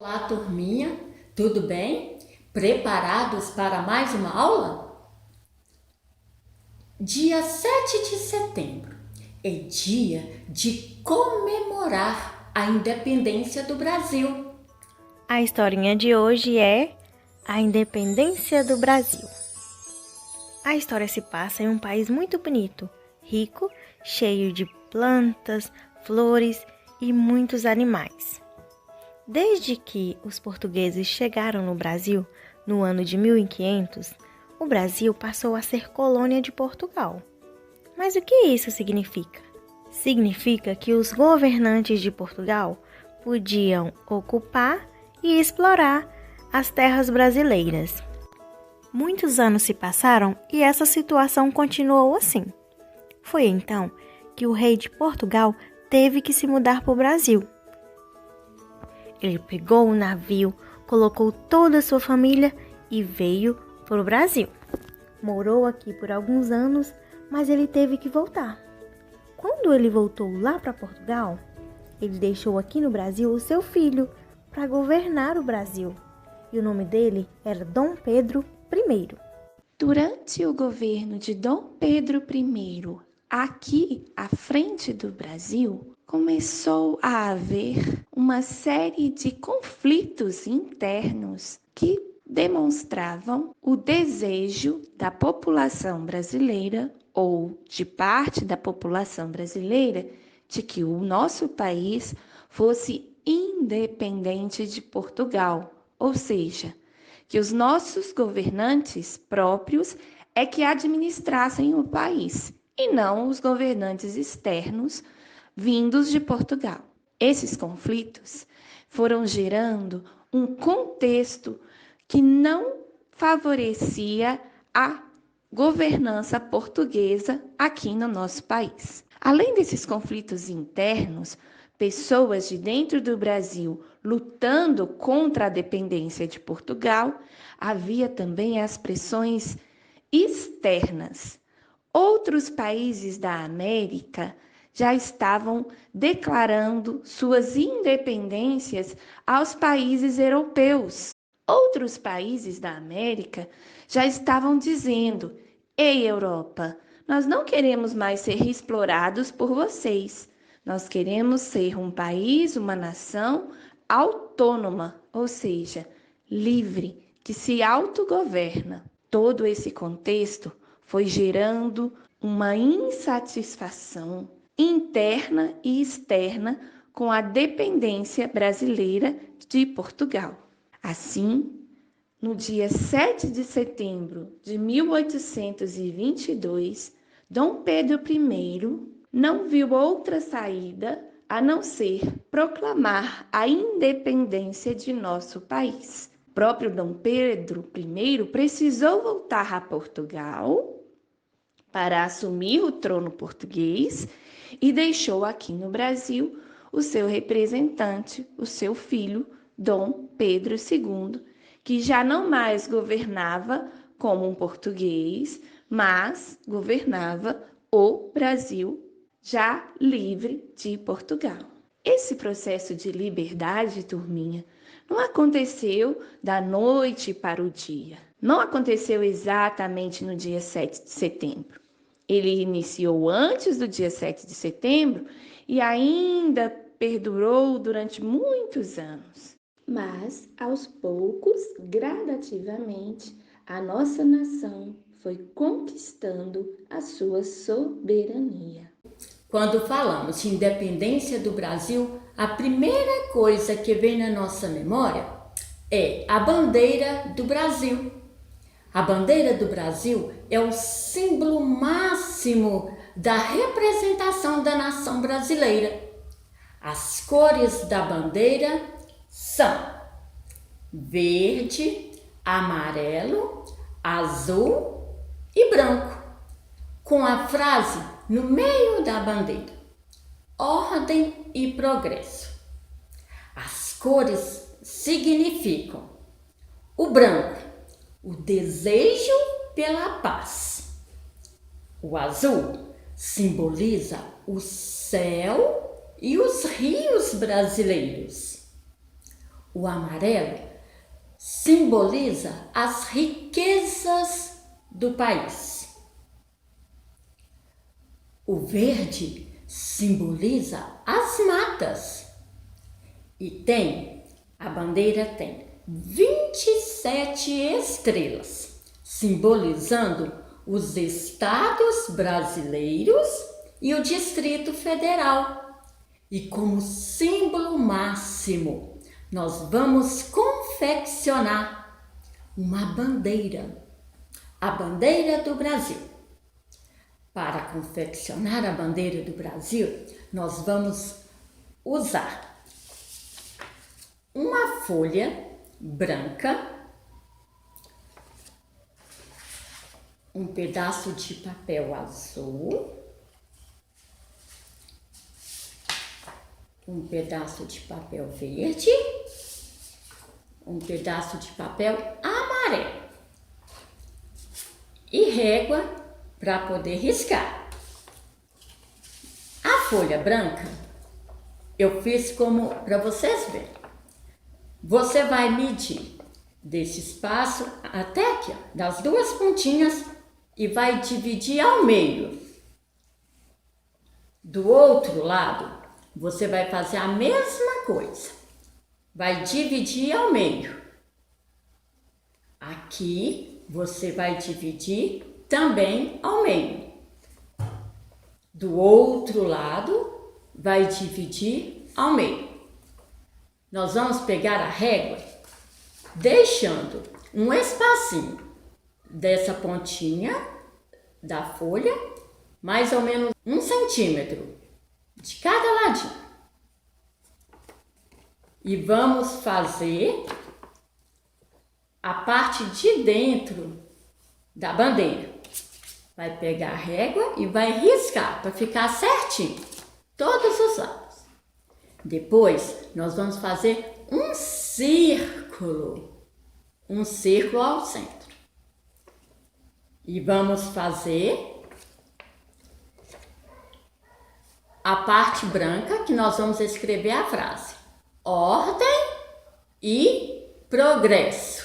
Olá, turminha, tudo bem? Preparados para mais uma aula? Dia 7 de setembro é dia de comemorar a independência do Brasil. A historinha de hoje é a independência do Brasil. A história se passa em um país muito bonito, rico, cheio de plantas, flores e muitos animais. Desde que os portugueses chegaram no Brasil, no ano de 1500, o Brasil passou a ser colônia de Portugal. Mas o que isso significa? Significa que os governantes de Portugal podiam ocupar e explorar as terras brasileiras. Muitos anos se passaram e essa situação continuou assim. Foi então que o rei de Portugal teve que se mudar para o Brasil. Ele pegou um navio, colocou toda a sua família e veio para o Brasil. Morou aqui por alguns anos, mas ele teve que voltar. Quando ele voltou lá para Portugal, ele deixou aqui no Brasil o seu filho para governar o Brasil. E o nome dele era Dom Pedro I. Durante o governo de Dom Pedro I, aqui à frente do Brasil, começou a haver uma série de conflitos internos que demonstravam o desejo da população brasileira ou de parte da população brasileira de que o nosso país fosse independente de Portugal, ou seja, que os nossos governantes próprios é que administrassem o país e não os governantes externos vindos de Portugal. Esses conflitos foram gerando um contexto que não favorecia a governança portuguesa aqui no nosso país. Além desses conflitos internos, pessoas de dentro do Brasil lutando contra a dependência de Portugal, havia também as pressões externas. Outros países da América já estavam declarando suas independências aos países europeus. Outros países da América já estavam dizendo: Ei, Europa, nós não queremos mais ser explorados por vocês. Nós queremos ser um país, uma nação autônoma, ou seja, livre, que se autogoverna. Todo esse contexto foi gerando uma insatisfação interna e externa com a dependência brasileira de Portugal. Assim, no dia 7 de setembro de 1822, Dom Pedro I não viu outra saída a não ser proclamar a independência de nosso país. O próprio Dom Pedro I precisou voltar a Portugal para assumir o trono português e deixou aqui no Brasil o seu representante, o seu filho, Dom Pedro II, que já não mais governava como um português, mas governava o Brasil já livre de Portugal. Esse processo de liberdade, turminha, não aconteceu da noite para o dia. Não aconteceu exatamente no dia 7 de setembro. Ele iniciou antes do dia 7 de setembro e ainda perdurou durante muitos anos. Mas, aos poucos, gradativamente, a nossa nação foi conquistando a sua soberania. Quando falamos de independência do Brasil, a primeira coisa que vem na nossa memória é a bandeira do Brasil. A bandeira do Brasil é o símbolo máximo da representação da nação brasileira. As cores da bandeira são verde, amarelo, azul e branco, com a frase no meio da bandeira: ordem e progresso. As cores significam o branco, o desejo pela paz. O azul simboliza o céu e os rios brasileiros. O amarelo simboliza as riquezas do país. O verde simboliza as matas. E a bandeira tem 27 estrelas, simbolizando os estados brasileiros e o Distrito Federal. E como símbolo máximo, nós vamos confeccionar uma bandeira, a bandeira do Brasil. Para confeccionar a bandeira do Brasil, nós vamos usar uma folha branca, um pedaço de papel azul, um pedaço de papel verde, um pedaço de papel amarelo e régua para poder riscar. A folha branca eu fiz como para vocês verem. Você vai medir desse espaço até aqui, ó, das duas pontinhas, e vai dividir ao meio. Do outro lado, você vai fazer a mesma coisa. Vai dividir ao meio. Aqui, você vai dividir também ao meio. Do outro lado, vai dividir ao meio. Nós vamos pegar a régua, deixando um espacinho dessa pontinha da folha, mais ou menos 1 centímetro de cada ladinho. E vamos fazer a parte de dentro da bandeira. Vai pegar a régua e vai riscar para ficar certinho, todos os lados. Depois, nós vamos fazer um círculo ao centro. E vamos fazer a parte branca, que nós vamos escrever a frase: ordem e progresso.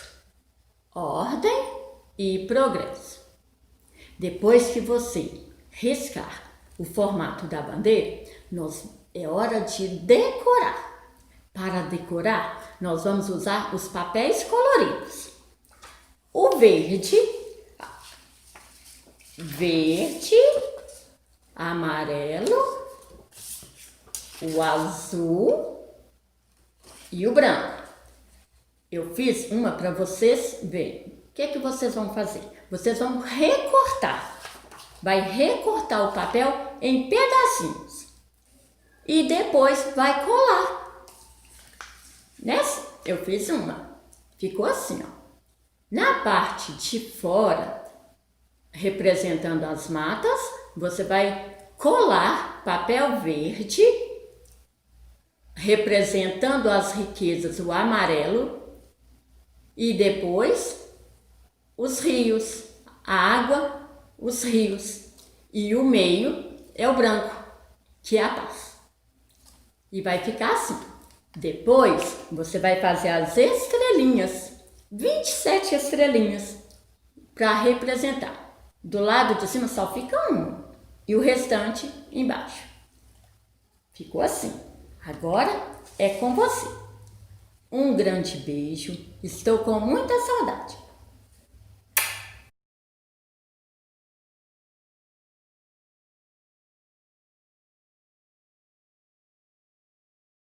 Ordem e progresso. Depois que você riscar o formato da bandeira, é hora de decorar. Para decorar, nós vamos usar os papéis coloridos. O verde, amarelo, o azul e o branco. Eu fiz uma para vocês verem. O que vocês vão fazer? Vocês vão recortar. Vai recortar o papel em pedacinhos. E depois vai colar. Nessa, eu fiz uma. Ficou assim, ó. Na parte de fora, representando as matas, você vai colar papel verde, representando as riquezas, o amarelo, e depois os rios, a água, os rios, e o meio é o branco, que é a paz. E vai ficar assim. Depois, você vai fazer as estrelinhas, 27 estrelinhas, para representar. Do lado de cima só fica um, e o restante embaixo. Ficou assim. Agora é com você. Um grande beijo. Estou com muita saudade.